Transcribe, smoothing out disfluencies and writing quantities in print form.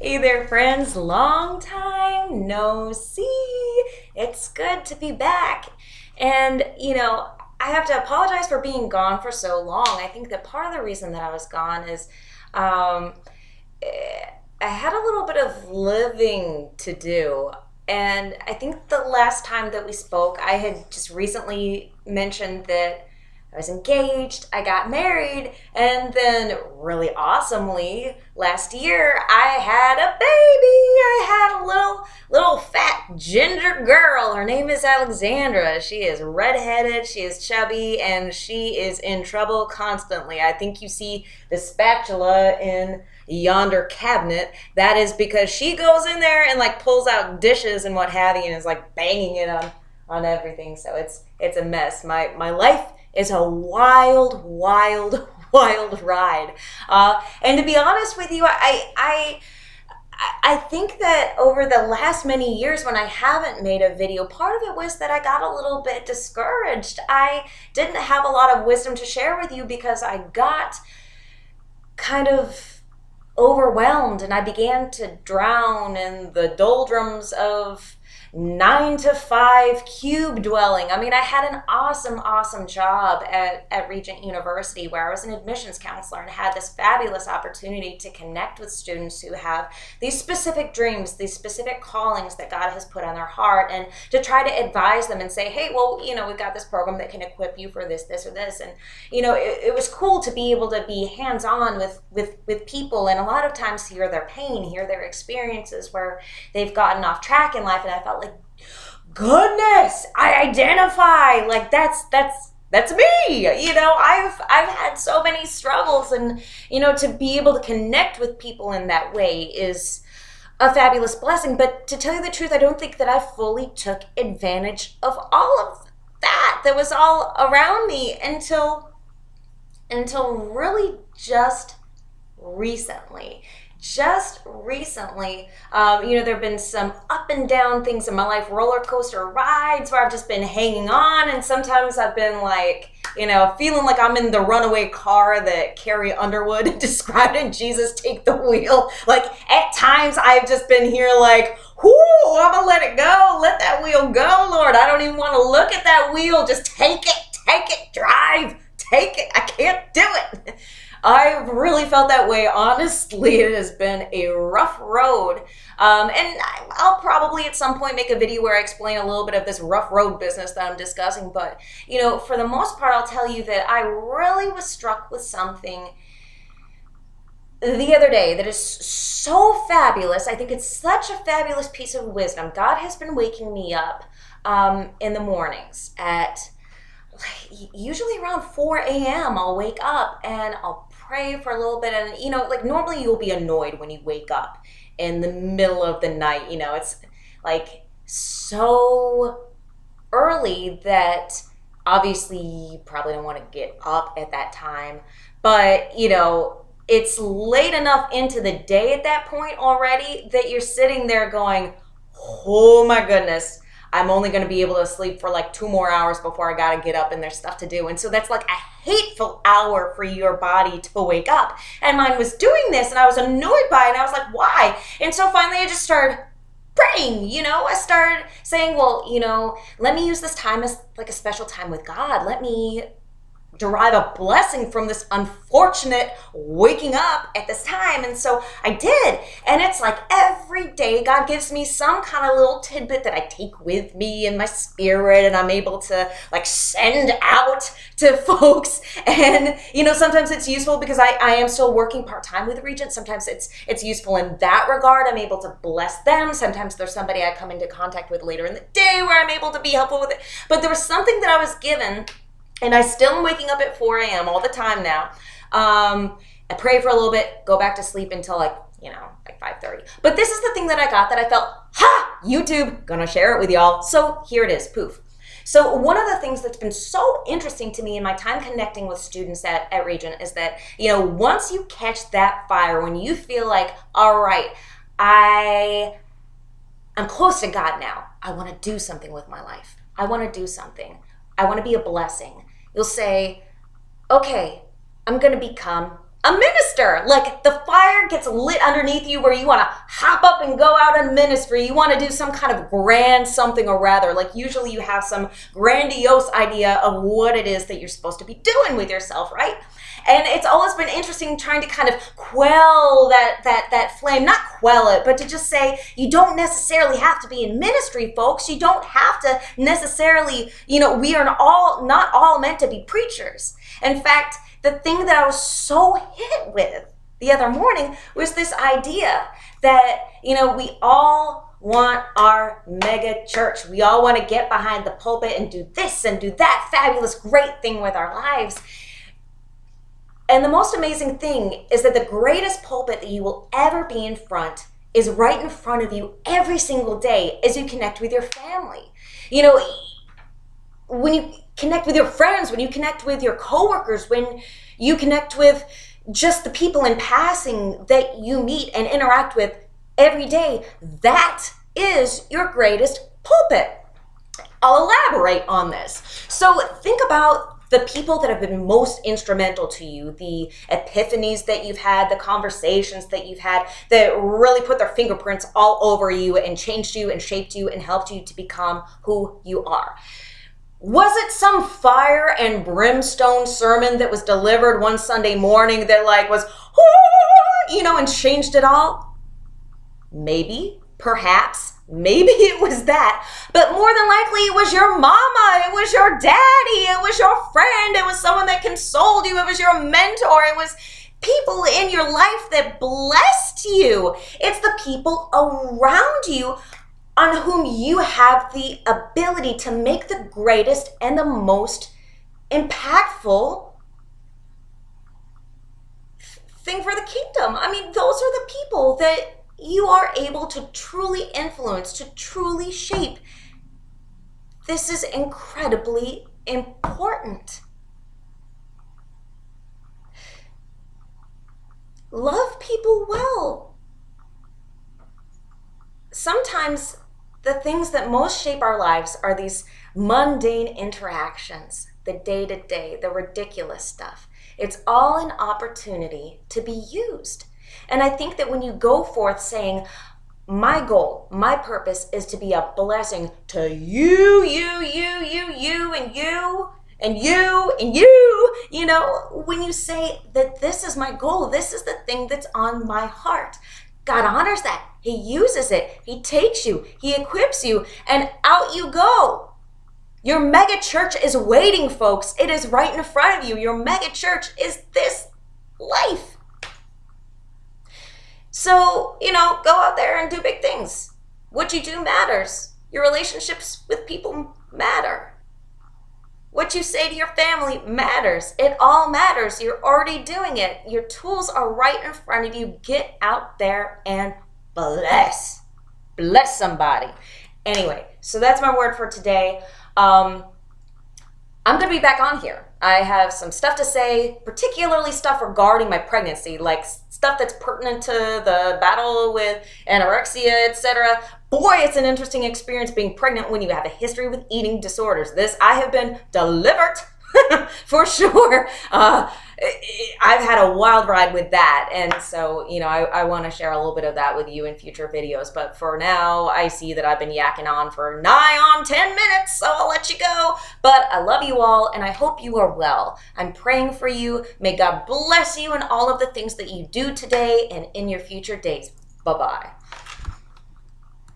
Hey there, friends. Long time no see. It's good to be back. And, I have to apologize for being gone for so long. I think that part of the reason that I was gone is um, I had a little bit of living to do. And I think the last time that we spoke, I had just recently mentioned that I was engaged, I got married, and then really awesomely last year I had a baby. I had a little fat ginger girl. Her name is Alexandra. She is redheaded, she is chubby, and she is in trouble constantly. I think you see the spatula in yonder cabinet. That is because she goes in there and like pulls out dishes and what have you and is like banging it on everything. So it's a mess. My life is a wild, wild, wild ride. And to be honest with you, I think that over the last many years when I haven't made a video, part of it was that I got a little bit discouraged. I didn't have a lot of wisdom to share with you because I got kind of overwhelmed and I began to drown in the doldrums of 9 to 5 cube dwelling. I mean, I had an awesome job at Regent University where I was an admissions counselor and had this fabulous opportunity to connect with students who have these specific dreams, these specific callings that God has put on their heart, and to try to advise them and say, hey, well, we've got this program that can equip you for this, or this. And, it was cool to be able to be hands-on with people and a lot of times hear their pain, hear their experiences where they've gotten off track in life. And I felt like, goodness, I identify, like that's me. I've had so many struggles, and to be able to connect with people in that way is a fabulous blessing. But to tell you the truth, I don't think that I fully took advantage of all of that was all around me until really just recently. There have been some up and down things in my life, roller coaster rides where I've just been hanging on, and sometimes I've been like, feeling like I'm in the runaway car that Carrie Underwood described in Jesus Take the Wheel. Like, at times I've just been here like, whoo, I'm gonna let it go. Let that wheel go, Lord. I don't even want to look at that wheel. Just take it, drive, take it. I can't do it. I've really felt that way. Honestly, it has been a rough road. And I'll probably at some point make a video where I explain a little bit of this rough road business that I'm discussing. But, for the most part, I'll tell you that I really was struck with something the other day that is so fabulous. I think it's such a fabulous piece of wisdom. God has been waking me up in the mornings at usually around 4 a.m. I'll wake up and I'll pray for a little bit. And, normally you'll be annoyed when you wake up in the middle of the night. It's like so early that obviously you probably don't want to get up at that time. But, it's late enough into the day at that point already that you're sitting there going, oh my goodness, I'm only going to be able to sleep for like 2 more hours before I got to get up and there's stuff to do. And so that's like a hateful hour for your body to wake up. And mine was doing this and I was annoyed by it. And I was like, why? And so finally I just started praying, I started saying, well, let me use this time as like a special time with God. Let me derive a blessing from this unfortunate waking up at this time. And so I did. And it's like every day God gives me some kind of little tidbit that I take with me in my spirit and I'm able to like send out to folks. And, sometimes it's useful because I am still working part-time with Regent. Sometimes it's useful in that regard. I'm able to bless them. Sometimes there's somebody I come into contact with later in the day where I'm able to be helpful with it. But there was something that I was given. And I still am waking up at 4 a.m. all the time now. I pray for a little bit, go back to sleep until like 5:30. But this is the thing that I got that I felt, YouTube, gonna share it with y'all. So here it is, poof. So one of the things that's been so interesting to me in my time connecting with students at Regent is that, once you catch that fire, when you feel like, all right, I'm close to God now. I want to do something with my life. I want to do something. I want to be a blessing. You'll say, okay, I'm going to become a minister. Like the fire gets lit underneath you where you want to hop up and go out in ministry. You want to do some kind of grand something or rather. Like usually you have some grandiose idea of what it is that you're supposed to be doing with yourself, right? And it's always been interesting trying to kind of quell that flame, not quell it, but to just say, you don't necessarily have to be in ministry, folks. You don't have to necessarily, we are not all meant to be preachers. In fact, the thing that I was so hit with the other morning was this idea that, we all want our mega church. We all want to get behind the pulpit and do this and do that fabulous, great thing with our lives. And the most amazing thing is that the greatest pulpit that you will ever be in front is right in front of you every single day as you connect with your family. When you connect with your friends, when you connect with your coworkers, when you connect with just the people in passing that you meet and interact with every day, that is your greatest pulpit. I'll elaborate on this. So think about the people that have been most instrumental to you, the epiphanies that you've had, the conversations that you've had that really put their fingerprints all over you and changed you and shaped you and helped you to become who you are. Was it some fire and brimstone sermon that was delivered one Sunday morning that was, and changed it all? Maybe, perhaps. Maybe it was that, but more than likely it was your mama, it was your daddy, it was your friend, it was someone that consoled you, it was your mentor, it was people in your life that blessed you. It's the people around you on whom you have the ability to make the greatest and the most impactful thing for the kingdom. I mean, those are the people that you are able to truly influence, to truly shape. This is incredibly important. Love people well. Sometimes the things that most shape our lives are these mundane interactions, the day-to-day, the ridiculous stuff. It's all an opportunity to be used. And I think that when you go forth saying, my goal, my purpose is to be a blessing to you, and you, and you, and you, when you say that this is my goal, this is the thing that's on my heart, God honors that. He uses it. He takes you. He equips you, and out you go. Your mega church is waiting, folks. It is right in front of you. Your mega church is this life. So, go out there and do big things. What you do matters. Your relationships with people matter. What you say to your family matters. It all matters. You're already doing it. Your tools are right in front of you. Get out there and bless. Bless somebody. Anyway, so that's my word for today. I'm going to be back on here. I have some stuff to say, particularly stuff regarding my pregnancy, like stuff that's pertinent to the battle with anorexia, etc. Boy, it's an interesting experience being pregnant when you have a history with eating disorders. I have been delivered for sure. I've had a wild ride with that. And so, I want to share a little bit of that with you in future videos. But for now, I see that I've been yakking on for nigh on 10 minutes, so I'll let you go. But I love you all, and I hope you are well. I'm praying for you. May God bless you in all of the things that you do today and in your future days. Bye-bye.